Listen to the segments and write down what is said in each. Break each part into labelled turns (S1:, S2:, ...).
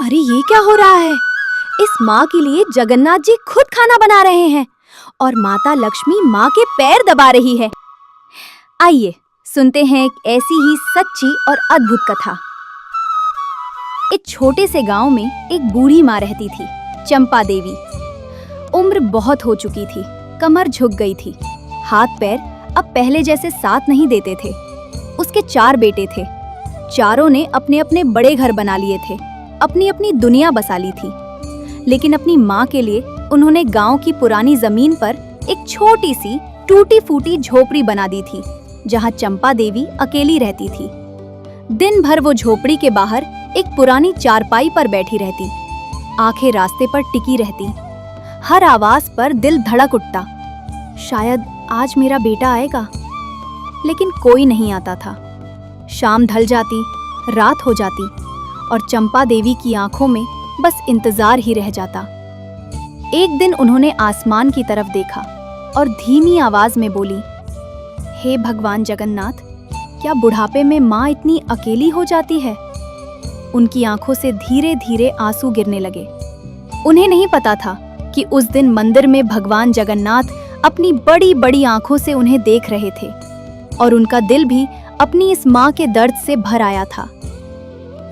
S1: अरे ये क्या हो रहा है? इस माँ के लिए जगन्नाथ जी खुद खाना बना रहे हैं और माता लक्ष्मी माँ के पैर दबा रही है। आइए सुनते हैं एक ऐसी ही सच्ची और अद्भुत कथा। एक छोटे से गांव में एक बूढ़ी माँ रहती थी, चंपा देवी। उम्र बहुत हो चुकी थी, कमर झुक गई थी, हाथ पैर अब पहले जैसे साथ नहीं देते थे। उसके 4 बेटे थे। चारों ने अपने अपने बड़े घर बना लिए थे, अपनी अपनी दुनिया बसा ली थी। लेकिन अपनी माँ के लिए उन्होंने गांव की पुरानी जमीन पर एक छोटी सी टूटी फूटी झोपड़ी बना दी थी, जहाँ चंपा देवी अकेली रहती थी। दिन भर वो झोपड़ी के बाहर एक पुरानी चारपाई पर बैठी रहती, आंखें रास्ते पर टिकी रहती। हर आवाज पर दिल धड़क उठता, शायद आज मेरा बेटा आएगा। लेकिन कोई नहीं आता था। शाम ढल जाती, रात हो जाती और चंपा देवी की आंखों में बस इंतजार ही रह जाता। एक दिन उन्होंने आसमान की तरफ देखा और धीमी आवाज में बोली, हे भगवान जगन्नाथ, क्या बुढ़ापे में माँ इतनी अकेली हो जाती है? उनकी आंखों से धीरे धीरे आंसू गिरने लगे। उन्हें नहीं पता था कि उस दिन मंदिर में भगवान जगन्नाथ अपनी बड़ी बड़ी आंखों से उन्हें देख रहे थे और उनका दिल भी अपनी इस माँ के दर्द से भर आया था।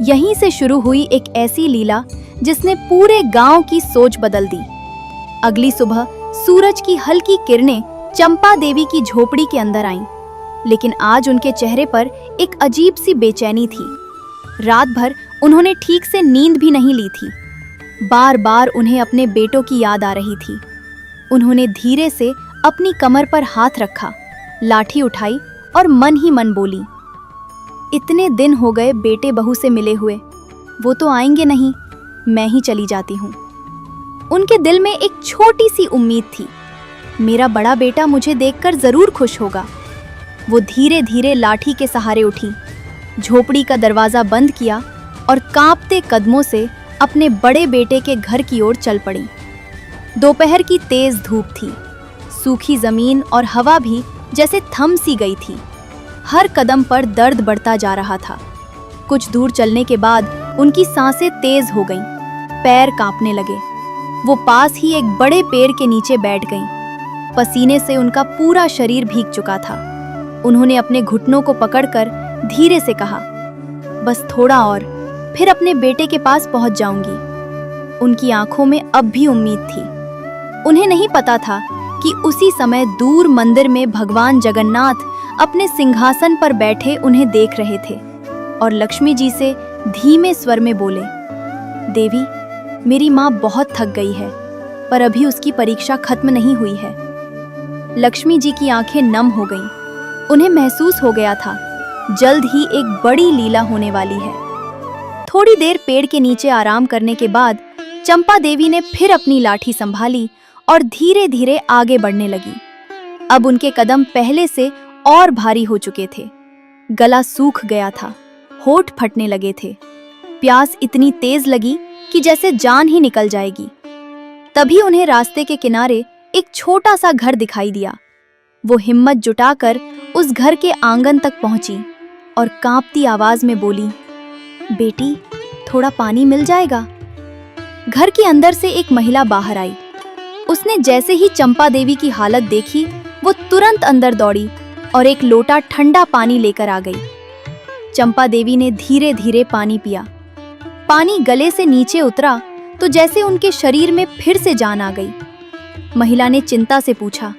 S1: यहीं से शुरू हुई एक ऐसी लीला जिसने पूरे गांव की सोच बदल दी। अगली सुबह सूरज की हल्की किरणें चंपा देवी की झोपड़ी के अंदर आईं, लेकिन आज उनके चेहरे पर एक अजीब सी बेचैनी थी। रात भर उन्होंने ठीक से नींद भी नहीं ली थी। बार बार उन्हें अपने बेटों की याद आ रही थी। उन्होंने धीरे से अपनी कमर पर हाथ रखा, लाठी उठाई और मन ही मन बोली, इतने दिन हो गए बेटे बहू से मिले हुए, वो तो आएंगे नहीं, मैं ही चली जाती हूँ। उनके दिल में एक छोटी सी उम्मीद थी, मेरा बड़ा बेटा मुझे देखकर जरूर खुश होगा। वो धीरे धीरे लाठी के सहारे उठी, झोपड़ी का दरवाजा बंद किया और कांपते कदमों से अपने बड़े बेटे के घर की ओर चल पड़ी। दोपहर की तेज धूप थी, सूखी जमीन और हवा भी जैसे थम सी गई थी। हर कदम पर दर्द बढ़ता जा रहा था। कुछ दूर चलने के बाद उनकी सांसें तेज हो गईं, पैर कांपने लगे। वो पास ही एक बड़े पेड़ के नीचे बैठ गईं। पसीने से उनका पूरा शरीर भीग चुका था। उन्होंने अपने घुटनों को पकड़कर धीरे से कहा, बस थोड़ा और, फिर अपने बेटे के पास पहुंच जाऊंगी। उनकी आंखों में अब भी उम्मीद थी। उन्हें नहीं पता था कि उसी समय दूर मंदिर में भगवान जगन्नाथ अपने सिंहासन पर बैठे उन्हें देख रहे थे और लक्ष्मी जी से धीमे स्वर में बोले, देवी, मेरी माँ बहुत थक गई है, पर अभी उसकी परीक्षा खत्म नहीं हुई है। लक्ष्मी जी की आंखें नम हो गईं। उन्हें महसूस हो गया था, जल्द ही एक बड़ी लीला होने वाली है। थोड़ी देर पेड़ के नीचे आराम करने के बाद चंपा देवी ने फिर अपनी लाठी संभाली और धीरे धीरे आगे बढ़ने लगी। अब उनके कदम पहले से और भारी हो चुके थे। गला सूख गया था, होठ फटने लगे थे। प्यास इतनी तेज लगी कि जैसे जान ही निकल जाएगी। तभी उन्हें रास्ते के किनारे एक छोटा सा घर दिखाई दिया। वो हिम्मत जुटाकर उस घर के आंगन तक पहुंची और कांपती आवाज में बोली, बेटी, थोड़ा पानी मिल जाएगा? घर के अंदर से एक महिला बाहर आई। उसने जैसे ही चंपा देवी की हालत देखी, वो तुरंत अंदर दौड़ी और एक लोटा ठंडा पानी लेकर आ गई। चंपा देवी ने धीरे धीरे पानी पिया। पानी गले से नीचे उतरा तो जैसे उनके शरीर में फिर से जान आ गई। महिला ने चिंता से पूछा,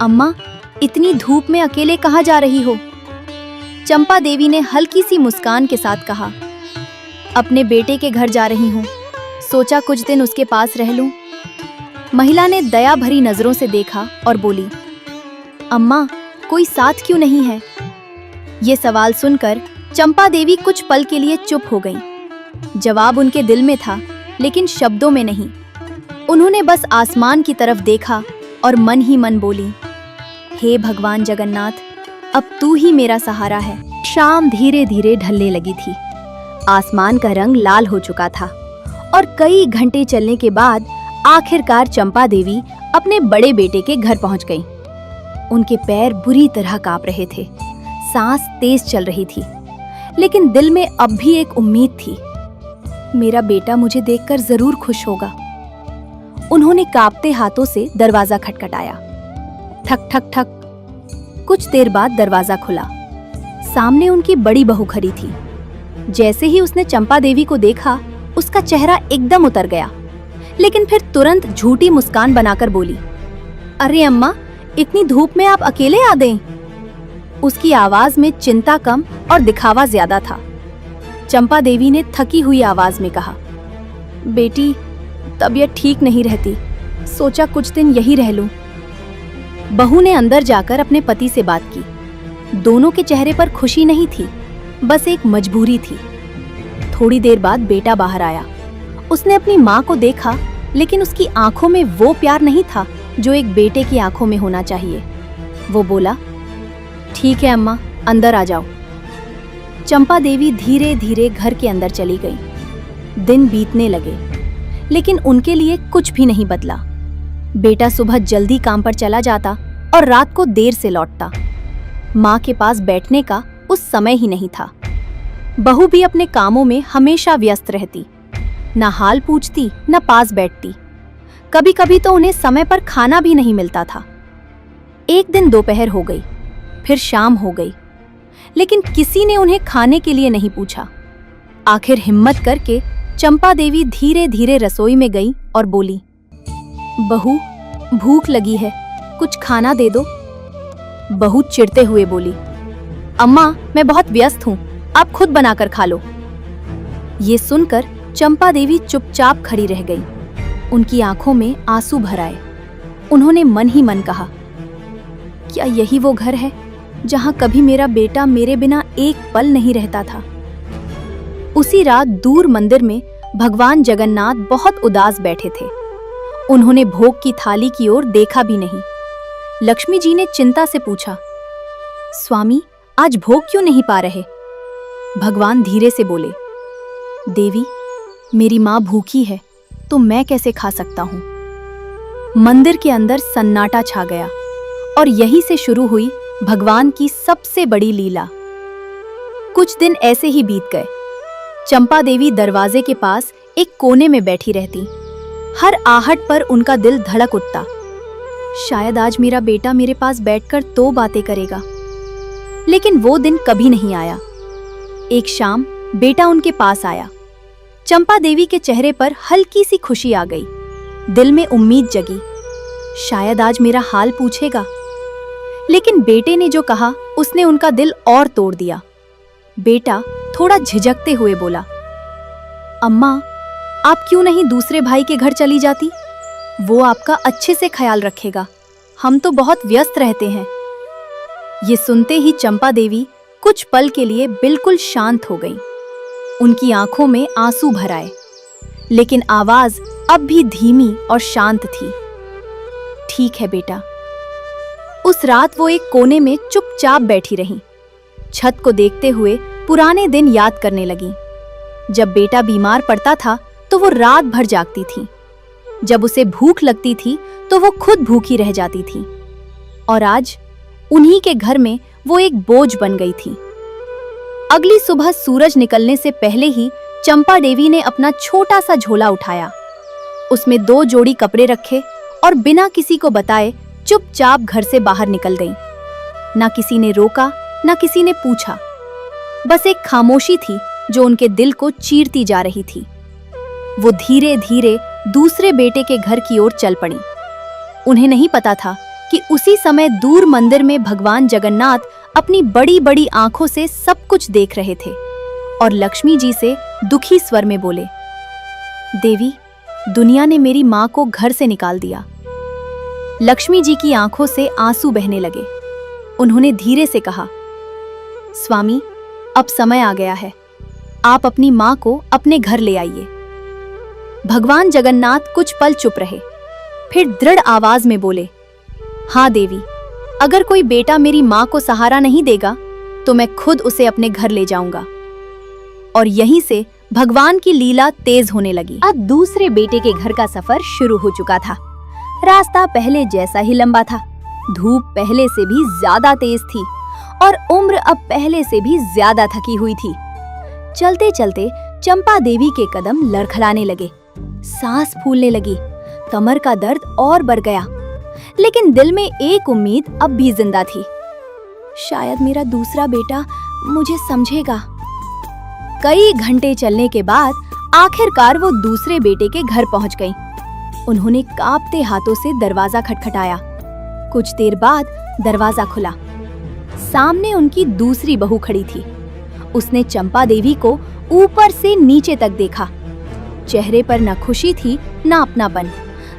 S1: अम्मा, इतनी धूप में अकेले कहाँ जा रही हो? चंपा देवी ने हल्की सी मुस्कान के साथ कहा, अपने बेटे के घर जा रही हूँ, सोचा कुछ दिन उसके पास रह लूं। महिला ने दया भरी नजरों से देखा और बोली, अम्मा, कोई साथ क्यों नहीं है? ये सवाल सुनकर चंपा देवी कुछ पल के लिए चुप हो गईं। जवाब उनके दिल में था, लेकिन शब्दों में नहीं। उन्होंने बस आसमान की तरफ देखा और मन ही मन बोली, हे भगवान जगन्नाथ, अब तू ही मेरा सहारा है। शाम धीरे धीरे ढलने लगी थी। आसमान का रंग लाल हो चुका था और कई घंटे चलने के बाद आखिरकार चंपा देवी अपने बड़े बेटे के घर पहुंच गईं। उनके पैर बुरी तरह कांप रहे थे, सांस तेज चल रही थी, लेकिन दिल में अब भी एक उम्मीद थी। मेरा बेटा मुझे देखकर जरूर खुश होगा। उन्होंने कांपते हाथों से दरवाजा खटखटाया। ठक ठक ठक। कुछ देर बाद दरवाजा खुला। सामने उनकी बड़ी बहू खड़ी थी। जैसे ही उसने चंपा देवी को देखा, उसका चेहरा एकदम उतर गया, लेकिन फिर तुरंत झूठी मुस्कान बनाकर बोली, अरे अम्मा, इतनी धूप में आप अकेले आ गए? उसकी आवाज में चिंता कम और दिखावा ज्यादा था। चंपा देवी ने थकी हुई आवाज में कहा, बेटी, तबीयत ठीक नहीं रहती, सोचा कुछ दिन यही रह लूं। बहू ने अंदर जाकर अपने पति से बात की। दोनों के चेहरे पर खुशी नहीं थी, बस एक मजबूरी थी। थोड़ी देर बाद बेटा बाहर आया। उसने अपनी माँ को देखा, लेकिन उसकी आंखों में वो प्यार नहीं था जो एक बेटे की आंखों में होना चाहिए। वो बोला, ठीक है अम्मा, अंदर आ जाओ। चंपा देवी धीरे धीरे घर के अंदर चली गई। दिन बीतने लगे, लेकिन उनके लिए कुछ भी नहीं बदला। बेटा सुबह जल्दी काम पर चला जाता और रात को देर से लौटता। माँ के पास बैठने का उस समय ही नहीं था। बहू भी अपने कामों में हमेशा व्यस्त रहती, न हाल पूछती न पास बैठती। कभी कभी तो उन्हें समय पर खाना भी नहीं मिलता था। एक दिन दोपहर हो गई, फिर शाम हो गई, लेकिन किसी ने उन्हें खाने के लिए नहीं पूछा। आखिर हिम्मत करके चंपा देवी धीरे धीरे रसोई में गई और बोली, बहू, भूख लगी है, कुछ खाना दे दो। बहू चिढ़ते हुए बोली, अम्मा, मैं बहुत व्यस्त हूँ, आप खुद बनाकर खा लो। ये सुनकर चंपा देवी चुपचाप खड़ी रह गई। उनकी आंखों में आंसू भर आए। उन्होंने मन ही मन कहा, क्या यही वो घर है जहां कभी मेरा बेटा मेरे बिना एक पल नहीं रहता था? उसी रात दूर मंदिर में भगवान जगन्नाथ बहुत उदास बैठे थे। उन्होंने भोग की थाली की ओर देखा भी नहीं। लक्ष्मी जी ने चिंता से पूछा, स्वामी, आज भोग क्यों नहीं पा रहे? भगवान धीरे से बोले, देवी, मेरी माँ भूखी है तो मैं कैसे खा सकता हूँ? मंदिर के अंदर सन्नाटा छा गया और यहीं से शुरू हुई भगवान की सबसे बड़ी लीला। कुछ दिन ऐसे ही बीत गए। चंपा देवी दरवाजे के पास एक कोने में बैठी रहती। हर आहट पर उनका दिल धड़क उठता। शायद आज मेरा बेटा मेरे पास बैठकर तो बातें करेगा। लेकिन वो दिन कभी नहीं आया। एक शाम बेटा उनके पास आया। चंपा देवी के चेहरे पर हल्की सी खुशी आ गई। दिल में उम्मीद जगी, शायद आज मेरा हाल पूछेगा। लेकिन बेटे ने जो कहा, उसने उनका दिल और तोड़ दिया। बेटा थोड़ा झिझकते हुए बोला, अम्मा, आप क्यों नहीं दूसरे भाई के घर चली जाती? वो आपका अच्छे से ख्याल रखेगा। हम तो बहुत व्यस्त रहते हैं। ये सुनते ही चंपा देवी कुछ पल के लिए बिल्कुल शांत हो गई। उनकी आंखों में आंसू भर आए, लेकिन आवाज अब भी धीमी और शांत थी। ठीक है बेटा। उस रात वो एक कोने में चुपचाप बैठी रहीं। छत को देखते हुए पुराने दिन याद करने लगी। जब बेटा बीमार पड़ता था तो वो रात भर जागती थी। जब उसे भूख लगती थी तो वो खुद भूखी रह जाती थी। और आज उन्हीं के घर में वो एक बोझ बन गई थी। अगली सुबह सूरज निकलने से पहले ही चंपा देवी ने अपना छोटा सा झोला उठाया। उसमें 2 जोड़ी कपड़े रखे और बिना किसी को बताए चुपचाप घर से बाहर निकल गई। ना किसी ने रोका, ना किसी ने पूछा। बस एक खामोशी थी जो उनके दिल को चीरती जा रही थी। वो धीरे धीरे दूसरे बेटे के घर की ओर चल पड़ी। उन्हें नहीं पता था कि उसी समय दूर मंदिर में भगवान जगन्नाथ अपनी बड़ी बड़ी आंखों से सब कुछ देख रहे थे और लक्ष्मी जी से दुखी स्वर में बोले, देवी, दुनिया ने मेरी माँ को घर से निकाल दिया। लक्ष्मी जी की आंखों से आंसू बहने लगे। उन्होंने धीरे से कहा, स्वामी, अब समय आ गया है। आप अपनी माँ को अपने घर ले आइए। भगवान जगन्नाथ कुछ पल चुप रहे, फिर दृढ़ आवाज में बोले, हाँ देवी, अगर कोई बेटा मेरी माँ को सहारा नहीं देगा तो मैं खुद उसे अपने घर ले जाऊंगा। और यहीं से भगवान की लीला तेज होने लगी। अब दूसरे बेटे के घर का सफर शुरू हो चुका था। रास्ता पहले जैसा ही लंबा था, धूप पहले से भी ज्यादा तेज थी और उम्र अब पहले से भी ज्यादा थकी हुई थी। चलते चलते चंपा देवी के कदम लड़खड़ाने लगे, सांस फूलने लगी, कमर का दर्द और बढ़ गया। लेकिन दिल में एक उम्मीद अब भी जिंदा थी, शायद मेरा दूसरा बेटा मुझे समझेगा। कई घंटे चलने के बाद आखिरकार वो दूसरे बेटे के घर पहुंच गईं। उन्होंने कांपते हाथों से दरवाजा खटखटाया। कुछ देर बाद दरवाजा खुला। सामने उनकी दूसरी बहू खड़ी थी। उसने चंपा देवी को ऊपर से नीचे तक देखा। चेहरे पर न खुशी थी न अपनापन,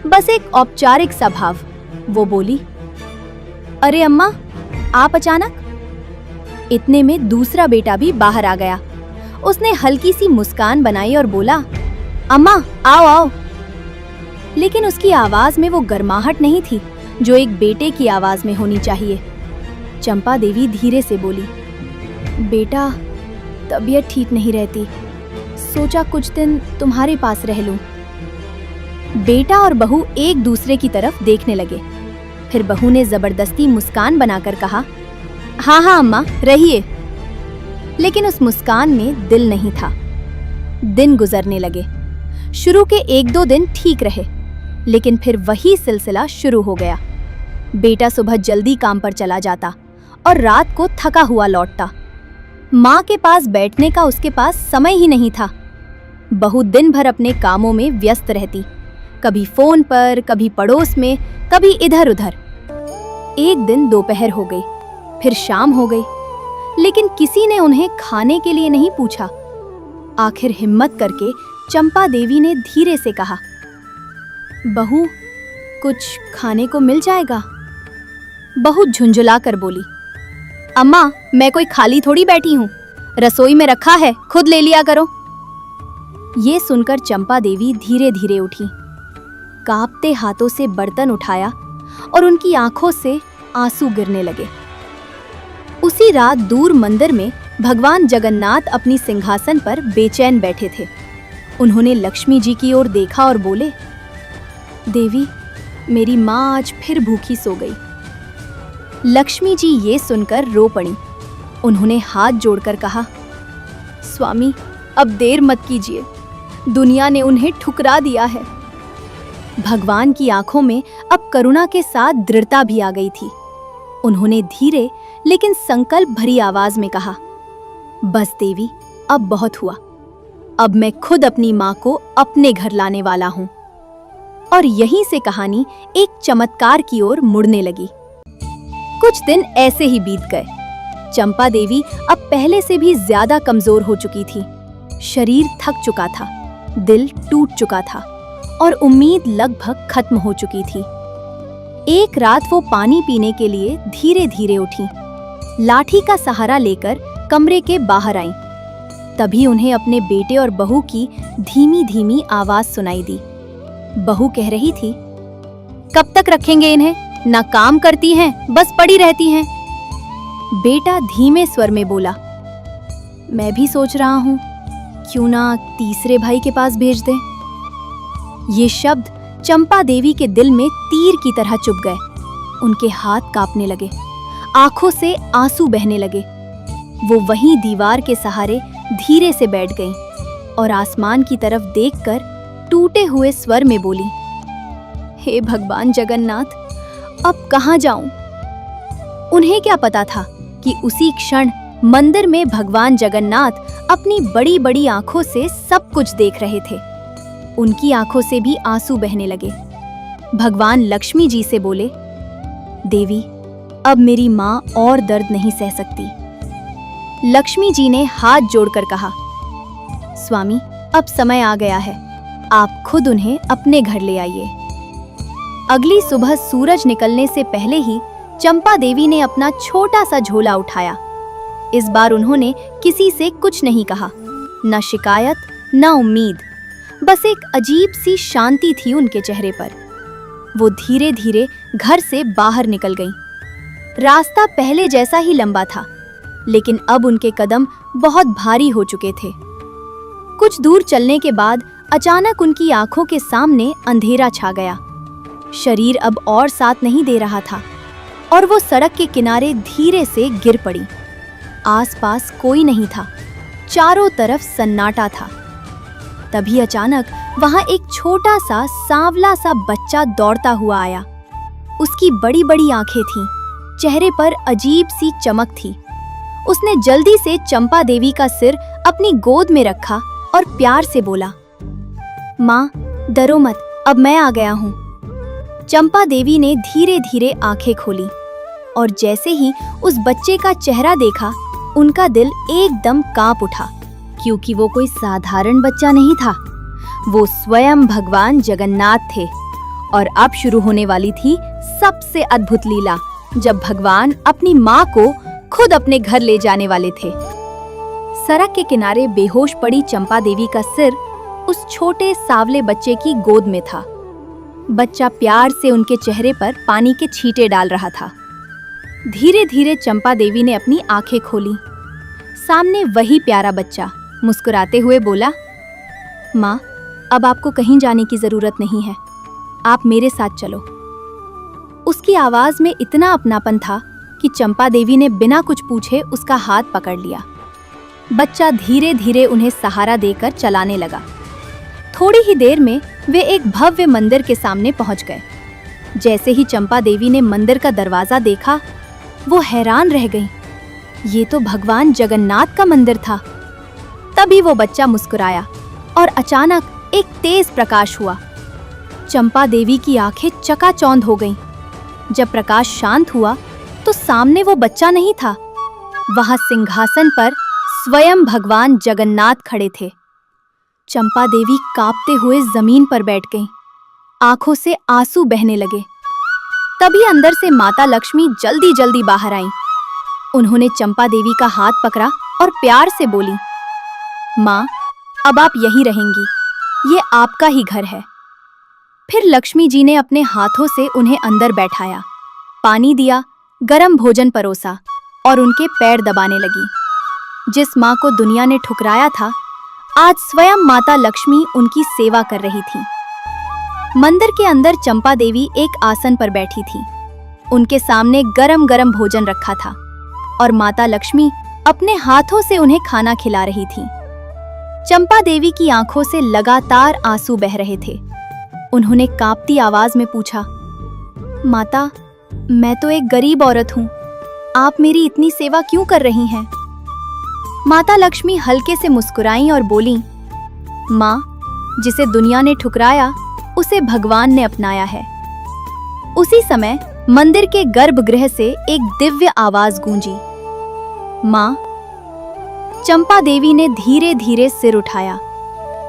S1: बस एक औपचारिक सा भाव। वो बोली, अरे अम्मा, आप अचानक? इतने में दूसरा बेटा भी बाहर आ गया। उसने हल्की सी मुस्कान बनाई और बोला, अम्मा आओ आओ। लेकिन उसकी आवाज में वो गर्माहट नहीं थी जो एक बेटे की आवाज में होनी चाहिए। चंपा देवी धीरे से बोली, बेटा, तबीयत ठीक नहीं रहती, सोचा कुछ दिन तुम्हारे पास रह लूं। बेटा और बहू एक दूसरे की तरफ देखने लगे। फिर बहू ने जबरदस्ती मुस्कान बनाकर कहा, हाँ हाँ अम्मा, रहिए। लेकिन उस मुस्कान में दिल नहीं था। दिन गुजरने लगे। शुरू के 1-2 दिन ठीक रहे, लेकिन फिर वही सिलसिला शुरू हो गया। बेटा सुबह जल्दी काम पर चला जाता और रात को थका हुआ लौटता। माँ के पास बैठने का उसके पास समय ही नहीं था। बहू दिन भर अपने कामों में व्यस्त रहती, कभी फोन पर, कभी पड़ोस में, कभी इधर उधर। एक दिन दोपहर हो गई, फिर शाम हो गई, लेकिन किसी ने उन्हें खाने के लिए नहीं पूछा। आखिर हिम्मत करके चंपा देवी ने धीरे से कहा, बहू, कुछ खाने को मिल जाएगा? बहू झुंझुला कर बोली, अम्मा, मैं कोई खाली थोड़ी बैठी हूँ, रसोई में रखा है, खुद ले लिया करो। ये सुनकर चंपा देवी धीरे धीरे उठी, कांपते हाथों से बर्तन उठाया और उनकी आंखों से आंसू गिरने लगे। उसी रात दूर मंदिर में भगवान जगन्नाथ अपनी सिंहासन पर बेचैन बैठे थे। उन्होंने लक्ष्मी जी की ओर देखा और बोले, देवी, मेरी माँ आज फिर भूखी सो गई। लक्ष्मी जी ये सुनकर रो पड़ी। उन्होंने हाथ जोड़कर कहा, स्वामी, अब देर मत कीजिए, दुनिया ने उन्हें ठुकरा दिया है। भगवान की आंखों में अब करुणा के साथ दृढ़ता भी आ गई थी। उन्होंने धीरे लेकिन संकल्प भरी आवाज में कहा, बस देवी, अब बहुत हुआ। अब मैं खुद अपनी माँ को अपने घर लाने वाला हूँ। और यहीं से कहानी एक चमत्कार की ओर मुड़ने लगी। कुछ दिन ऐसे ही बीत गए। चंपा देवी अब पहले से भी ज्यादा कमजोर हो चुकी थी। शरीर थक चुका था, दिल टूट चुका था और उम्मीद लगभग खत्म हो चुकी थी। एक रात वो पानी पीने के लिए धीरे धीरे उठी। लाठी का सहारा लेकर कमरे के बाहर आईं। तभी उन्हें अपने बेटे और बहू की धीमी धीमी आवाज सुनाई दी। बहू कह रही थी, कब तक रखेंगे इन्हें? ना काम करती हैं, बस पड़ी रहती हैं। बेटा धीमे स्वर में बोला, मैं भी सोच रहा हूँ, क्यों ना तीसरे भाई के पास भेज दें। ये शब्द चंपा देवी के दिल में तीर की तरह चुभ गए। उनके हाथ कांपने लगे, आंखों से आंसू बहने लगे। वो वहीं दीवार के सहारे धीरे से बैठ गईं और आसमान की तरफ देखकर टूटे हुए स्वर में बोली, हे भगवान जगन्नाथ, अब कहाँ जाऊं? उन्हें क्या पता था कि उसी क्षण मंदिर में भगवान जगन्नाथ अपनी बड़ी बड़ी आंखों से सब कुछ देख रहे थे। उनकी आंखों से भी आंसू बहने लगे। भगवान लक्ष्मी जी से बोले, देवी, अब मेरी माँ और दर्द नहीं सह सकती। लक्ष्मी जी ने हाथ जोड़कर कहा, स्वामी, अब समय आ गया है, आप खुद उन्हें अपने घर ले आइए। अगली सुबह सूरज निकलने से पहले ही चंपा देवी ने अपना छोटा सा झोला उठाया। इस बार उन्होंने किसी से कुछ नहीं कहा, न शिकायत न उम्मीद, बस एक अजीब सी शांति थी उनके चेहरे पर। वो धीरे धीरे घर से बाहर निकल गईं। रास्ता पहले जैसा ही लंबा था, लेकिन अब उनके कदम बहुत भारी हो चुके थे। कुछ दूर चलने के बाद अचानक उनकी आंखों के सामने अंधेरा छा गया। शरीर अब और साथ नहीं दे रहा था और वो सड़क के किनारे धीरे से गिर पड़ी। आसपास कोई नहीं था, चारों तरफ सन्नाटा था। तभी अचानक वहां एक छोटा सा सांवला सा बच्चा दौड़ता हुआ आया। उसकी बड़ी बड़ी आंखें थीं, चेहरे पर अजीब सी चमक थी। उसने जल्दी से चंपा देवी का सिर अपनी गोद में रखा और प्यार से बोला, माँ डरो मत, अब मैं आ गया हूँ। चंपा देवी ने धीरे धीरे आंखें खोली और जैसे ही उस बच्चे का चेहरा देखा, उनका दिल एकदम कांप उठा, क्योंकि वो कोई साधारण बच्चा नहीं था। वो स्वयं भगवान जगन्नाथ थे और अब शुरू होने वाली थी सबसे अद्भुत लीला, जब भगवान अपनी माँ को खुद अपने घर ले जाने वाले थे। सड़क के किनारे बेहोश पड़ी चंपा देवी का सिर उस छोटे सावले बच्चे की गोद में था। बच्चा प्यार से उनके चेहरे पर पानी के छींटे डाल रहा था। धीरे धीरे चंपा देवी ने अपनी आंखें खोली। सामने वही प्यारा बच्चा मुस्कुराते हुए बोला, माँ अब आपको कहीं जाने की जरूरत नहीं है, आप मेरे साथ चलो। उसकी आवाज में इतना अपनापन था कि चंपा देवी ने बिना कुछ पूछे उसका हाथ पकड़ लिया। बच्चा धीरे धीरे उन्हें सहारा देकर चलाने लगा। थोड़ी ही देर में वे एक भव्य मंदिर के सामने पहुंच गए। जैसे ही चंपा देवी ने मंदिर का दरवाजा देखा, वो हैरान रह गई। ये तो भगवान जगन्नाथ का मंदिर था। तभी वो बच्चा मुस्कुराया और अचानक एक तेज प्रकाश हुआ। चंपा देवी की आंखें चकाचौंध हो गईं। जब प्रकाश शांत हुआ तो सामने वो बच्चा नहीं था, वहां सिंहासन पर स्वयं भगवान जगन्नाथ खड़े थे। चंपा देवी कांपते हुए जमीन पर बैठ गईं, आंखों से आंसू बहने लगे। तभी अंदर से माता लक्ष्मी जल्दी जल्दी बाहर आईं। उन्होंने चंपा देवी का हाथ पकड़ा और प्यार से बोली, माँ अब आप यहीं रहेंगी, ये आपका ही घर है। फिर लक्ष्मी जी ने अपने हाथों से उन्हें अंदर बैठाया, पानी दिया, गरम भोजन परोसा और उनके पैर दबाने लगी। जिस माँ को दुनिया ने ठुकराया था, आज स्वयं माता लक्ष्मी उनकी सेवा कर रही थी। मंदिर के अंदर चंपा देवी एक आसन पर बैठी थी। उनके सामने गरम गरम भोजन रखा था और माता लक्ष्मी अपने हाथों से उन्हें खाना खिला रही थी। चंपा देवी की आंखों से लगातार आंसू बह रहे थे। उन्होंने कांपती आवाज में पूछा, माता मैं तो एक गरीब औरत हूँ, आप मेरी इतनी सेवा क्यों कर रही हैं? माता लक्ष्मी हल्के से मुस्कुराईं और बोली, माँ जिसे दुनिया ने ठुकराया उसे भगवान ने अपनाया है। उसी समय मंदिर के गर्भगृह से एक दिव्य आवाज गूंजी, माँ। चंपा देवी ने धीरे धीरे सिर उठाया।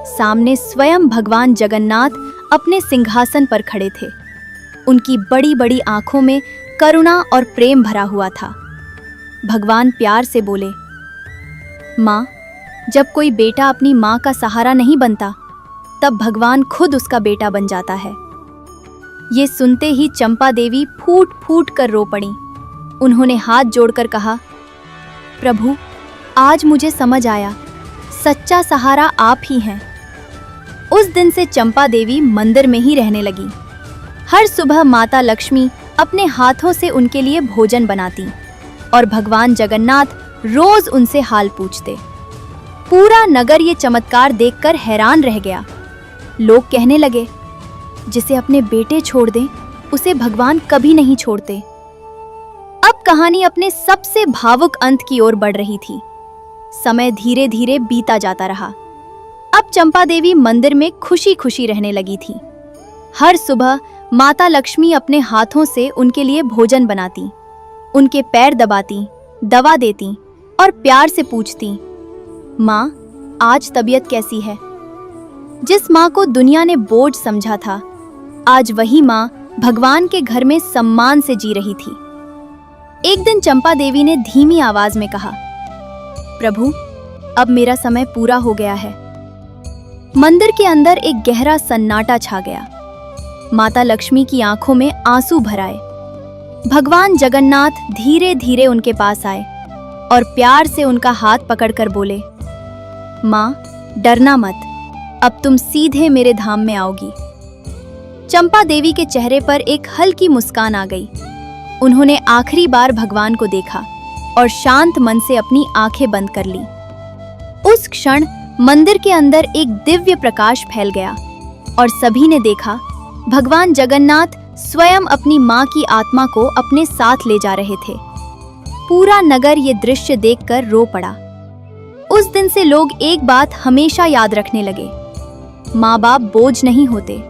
S1: सामने स्वयं भगवान जगन्नाथ अपने सिंहासन पर खड़े थे। उनकी बड़ी बड़ी आंखों में करुणा और प्रेम भरा हुआ था। भगवान प्यार से बोले, माँ जब कोई बेटा अपनी माँ का सहारा नहीं बनता, तब भगवान खुद उसका बेटा बन जाता है। ये सुनते ही चंपा देवी फूट फूट कर रो पड़ी। उन्होंने हाथ जोड़कर कहा, प्रभु आज मुझे समझ आया, सच्चा सहारा आप ही हैं। उस दिन से चंपा देवी मंदिर में ही रहने लगी। हर सुबह माता लक्ष्मी अपने हाथों से उनके लिए भोजन बनाती और भगवान जगन्नाथ रोज उनसे हाल पूछते। पूरा नगर ये चमत्कार देखकर हैरान रह गया। लोग कहने लगे, जिसे अपने बेटे छोड़ दें, उसे भगवान कभी नहीं छोड़ते। अब कहानी अपने सबसे भावुक अंत की ओर बढ़ रही थी। समय धीरे धीरे बीता जाता रहा। अब चंपा देवी मंदिर में खुशी खुशी रहने लगी थी। हर सुबह माता लक्ष्मी अपने हाथों से उनके लिए भोजन बनाती, उनके पैर दबाती, दवा देती और प्यार से पूछती, माँ आज तबीयत कैसी है? जिस माँ को दुनिया ने बोझ समझा था, आज वही माँ भगवान के घर में सम्मान से जी रही थी। एक दिन चंपा देवी ने धीमी आवाज में कहा, प्रभु अब मेरा समय पूरा हो गया है। मंदिर के अंदर एक गहरा सन्नाटा छा गया। माता लक्ष्मी की आंखों में आंसू भर आए। भगवान जगन्नाथ धीरे धीरे उनके पास आए और प्यार से उनका हाथ पकड़कर बोले, माँ डरना मत, अब तुम सीधे मेरे धाम में आओगी। चंपा देवी के चेहरे पर एक हल्की मुस्कान आ गई। उन्होंने आखिरी बार भगवान को देखा और शांत मन से अपनी आंखें बंद कर ली। उस क्षण मंदिर के अंदर एक दिव्य प्रकाश फैल गया और सभी ने देखा भगवान जगन्नाथ स्वयं अपनी मां की आत्मा को अपने साथ ले जा रहे थे। पूरा नगर ये दृश्य देखकर रो पड़ा। उस दिन से लोग एक बात हमेशा याद रखने लगे, माँ बाप बोझ नहीं होते,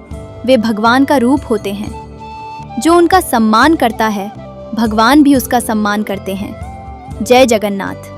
S1: वे भगवान का रूप होते हैं। जो उनका सम्मान करता है, भगवान भी उसका सम्मान करते हैं। जय जगन्नाथ।